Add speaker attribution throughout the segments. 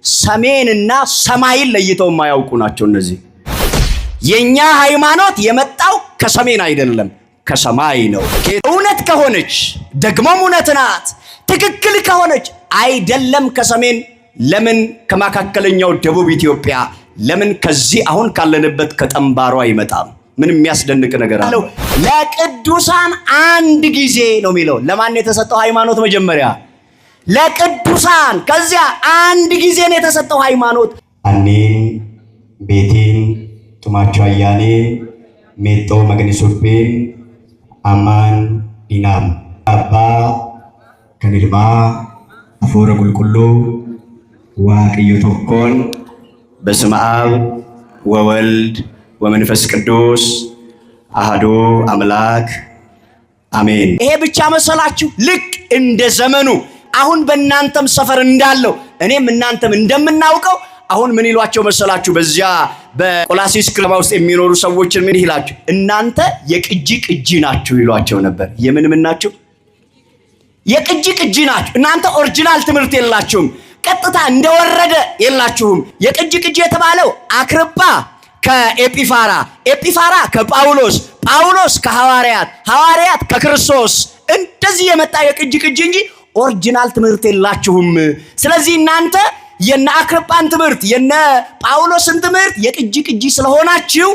Speaker 1: ሰሜንና ሰማይን ለይተው የማያውቁ ናቸው እነዚህ። የኛ ሃይማኖት የመጣው ከሰሜን አይደለም ከሰማይ ነው። እውነት ከሆነች ደግሞም እውነት ናት፣ ትክክል ከሆነች አይደለም ከሰሜን ለምን ከመካከለኛው ደቡብ ኢትዮጵያ ለምን ከዚህ አሁን ካለንበት ከጠምባሮ አይመጣም? ምን የሚያስደንቅ ነገር አለው? ለቅዱሳን አንድ ጊዜ ነው የሚለው። ለማን የተሰጠው ሃይማኖት? መጀመሪያ ለቅዱሳን፣ ከዚያ አንድ ጊዜ ነው የተሰጠው ሃይማኖት።
Speaker 2: አኔን ቤቴን ቱማቻ ያኔ ሜጦ መግኒሱፔን አማን ዲናም አባ ከንልማ አፎረ ቁልቁሉ ዋቅዮ ቶኮን
Speaker 1: በስመ አብ ወወልድ ወመንፈስ ቅዱስ አሐዱ አምላክ አሜን። ይሄ ብቻ መሰላችሁ? ልክ እንደ ዘመኑ አሁን በእናንተም ሰፈር እንዳለው እኔም እናንተም እንደምናውቀው አሁን ምን ይሏቸው መሰላችሁ? በዚያ በቆላሲስ ከተማ ውስጥ የሚኖሩ ሰዎችን ምን ይላችሁ? እናንተ የቅጂ ቅጂ ናችሁ ይሏቸው ነበር። የምን ምን ናችሁ? የቅጂ ቅጂ ናችሁ። እናንተ ኦሪጂናል ትምህርት የላችሁም፣ ቀጥታ እንደወረደ የላችሁም። የቅጂ ቅጂ የተባለው አክርጳ ከኤጲፋራ፣ ኤጲፋራ ከጳውሎስ፣ ጳውሎስ ከሐዋርያት፣ ሐዋርያት ከክርስቶስ እንደዚህ የመጣ የቅጂ ቅጂ እንጂ ኦሪጂናል ትምህርት የላችሁም። ስለዚህ እናንተ የነ አክርጳን ትምህርት የነ ጳውሎስን ትምህርት የቅጂ ቅጂ ስለሆናችሁ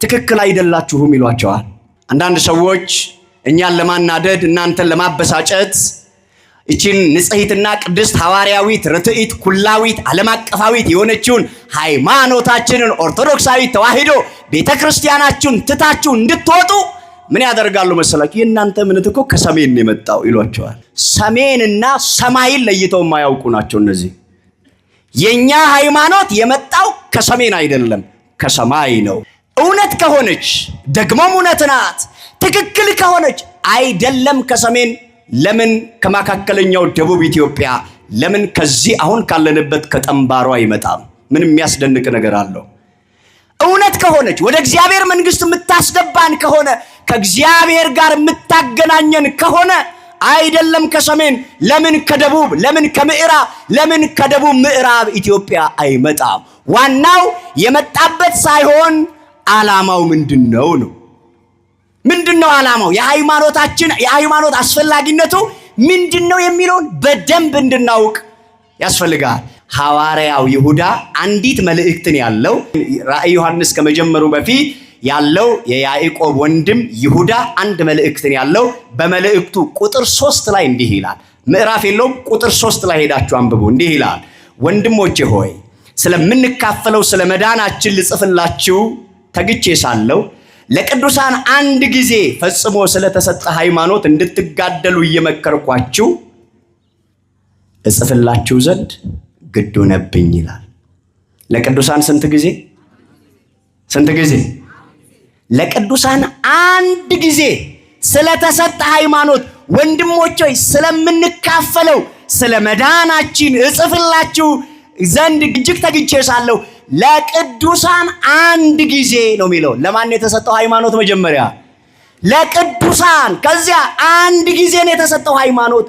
Speaker 1: ትክክል አይደላችሁም ይሏቸዋል። አንዳንድ ሰዎች እኛን ለማናደድ እናንተን ለማበሳጨት እቺን ንጽሕትና ቅድስት ሐዋርያዊት ርትዕት ኩላዊት ዓለም አቀፋዊት የሆነችውን ሃይማኖታችንን ኦርቶዶክሳዊት ተዋሕዶ ቤተክርስቲያናችሁን ትታችሁ እንድትወጡ ምን ያደርጋሉ መሰላችሁ? የእናንተ እምነት እኮ ከሰሜን ነው የመጣው ይሏቸዋል። ሰሜንና ሰማይን ለይተው የማያውቁ ናቸው እነዚህ። የኛ ሃይማኖት የመጣው ከሰሜን አይደለም ከሰማይ ነው። እውነት ከሆነች ደግሞም እውነት ናት፣ ትክክል ከሆነች አይደለም ከሰሜን ለምን ከመካከለኛው ደቡብ ኢትዮጵያ ለምን ከዚህ አሁን ካለንበት ከጠምባሮ አይመጣም? ምን የሚያስደንቅ ነገር አለው? እውነት ከሆነች ወደ እግዚአብሔር መንግስት የምታስገባን ከሆነ ከእግዚአብሔር ጋር የምታገናኘን ከሆነ አይደለም ከሰሜን ለምን ከደቡብ ለምን ከምዕራብ ለምን ከደቡብ ምዕራብ ኢትዮጵያ አይመጣም? ዋናው የመጣበት ሳይሆን ዓላማው ምንድነው ነው። ምንድነው ዓላማው? የሃይማኖት አስፈላጊነቱ ምንድነው የሚለውን በደንብ እንድናውቅ ያስፈልጋል። ሐዋርያው ይሁዳ አንዲት መልእክትን ያለው ራእይ ዮሐንስ ከመጀመሩ በፊት ያለው የያዕቆብ ወንድም ይሁዳ አንድ መልእክትን ያለው በመልእክቱ ቁጥር 3 ላይ እንዲህ ይላል። ምዕራፍ የለውም፣ ቁጥር 3 ላይ ሄዳችሁ አንብቡ። እንዲህ ይላል፣ ወንድሞቼ ሆይ ስለምንካፈለው ስለ መዳናችን ልጽፍላችሁ ተግቼ ሳለሁ ለቅዱሳን አንድ ጊዜ ፈጽሞ ስለተሰጠ ሃይማኖት እንድትጋደሉ እየመከርኳችሁ እጽፍላችሁ ዘንድ ግድ ሆነብኝ ይላል። ለቅዱሳን ስንት ጊዜ? ስንት ጊዜ? ለቅዱሳን አንድ ጊዜ ስለተሰጠ ሃይማኖት ወንድሞች ሆይ ስለምንካፈለው ስለ መዳናችን እጽፍላችሁ ዘንድ እጅግ ተግቼ ሳለሁ ለቅዱሳን አንድ ጊዜ ነው የሚለው። ለማን የተሰጠው ሃይማኖት? መጀመሪያ ለቅዱሳን፣ ከዚያ አንድ ጊዜ ነው የተሰጠው ሃይማኖት።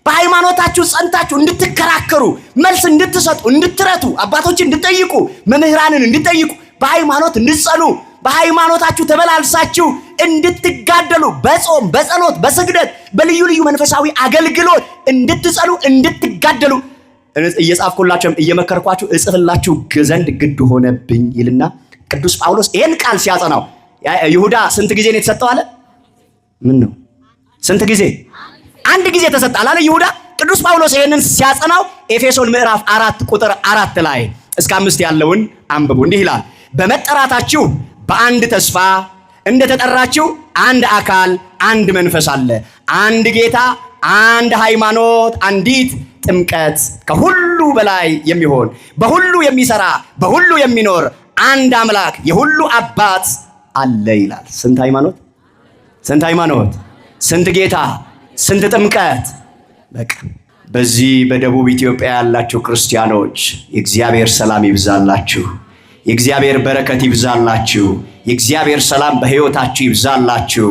Speaker 1: በሃይማኖታችሁ ጸንታችሁ እንድትከራከሩ፣ መልስ እንድትሰጡ፣ እንድትረቱ፣ አባቶችን እንድትጠይቁ፣ መምህራንን እንድትጠይቁ፣ በሃይማኖት እንድትጸኑ፣ በሃይማኖታችሁ ተበላልሳችሁ እንድትጋደሉ፣ በጾም በጸሎት በስግደት በልዩ ልዩ መንፈሳዊ አገልግሎት እንድትጸኑ እንድትጋደሉ እየጻፍኩላችሁም እየመከርኳችሁ እጽፍላችሁ ዘንድ ግድ ሆነብኝ ይልና ቅዱስ ጳውሎስ ይሄን ቃል ሲያጸናው ይሁዳ ስንት ጊዜ ነው የተሰጠው አለ? ምን ነው ስንት ጊዜ? አንድ ጊዜ ተሰጣል አለ ይሁዳ። ቅዱስ ጳውሎስ ይሄንን ሲያጸናው ኤፌሶን ምዕራፍ 4 ቁጥር 4 ላይ እስከ 5 ያለውን አንብቡ። እንዲህ ይላል፣ በመጠራታችሁ በአንድ ተስፋ እንደተጠራችሁ አንድ አካል አንድ መንፈስ አለ፣ አንድ ጌታ፣ አንድ ሃይማኖት፣ አንዲት ጥምቀት፣ ከሁሉ በላይ የሚሆን በሁሉ የሚሰራ በሁሉ የሚኖር አንድ አምላክ የሁሉ አባት አለ ይላል። ስንት ሃይማኖት? ስንት ሃይማኖት? ስንት ጌታ? ስንት ጥምቀት? በቃ በዚህ በደቡብ ኢትዮጵያ ያላችሁ ክርስቲያኖች የእግዚአብሔር ሰላም ይብዛላችሁ፣ የእግዚአብሔር በረከት ይብዛላችሁ፣ የእግዚአብሔር ሰላም በሕይወታችሁ ይብዛላችሁ።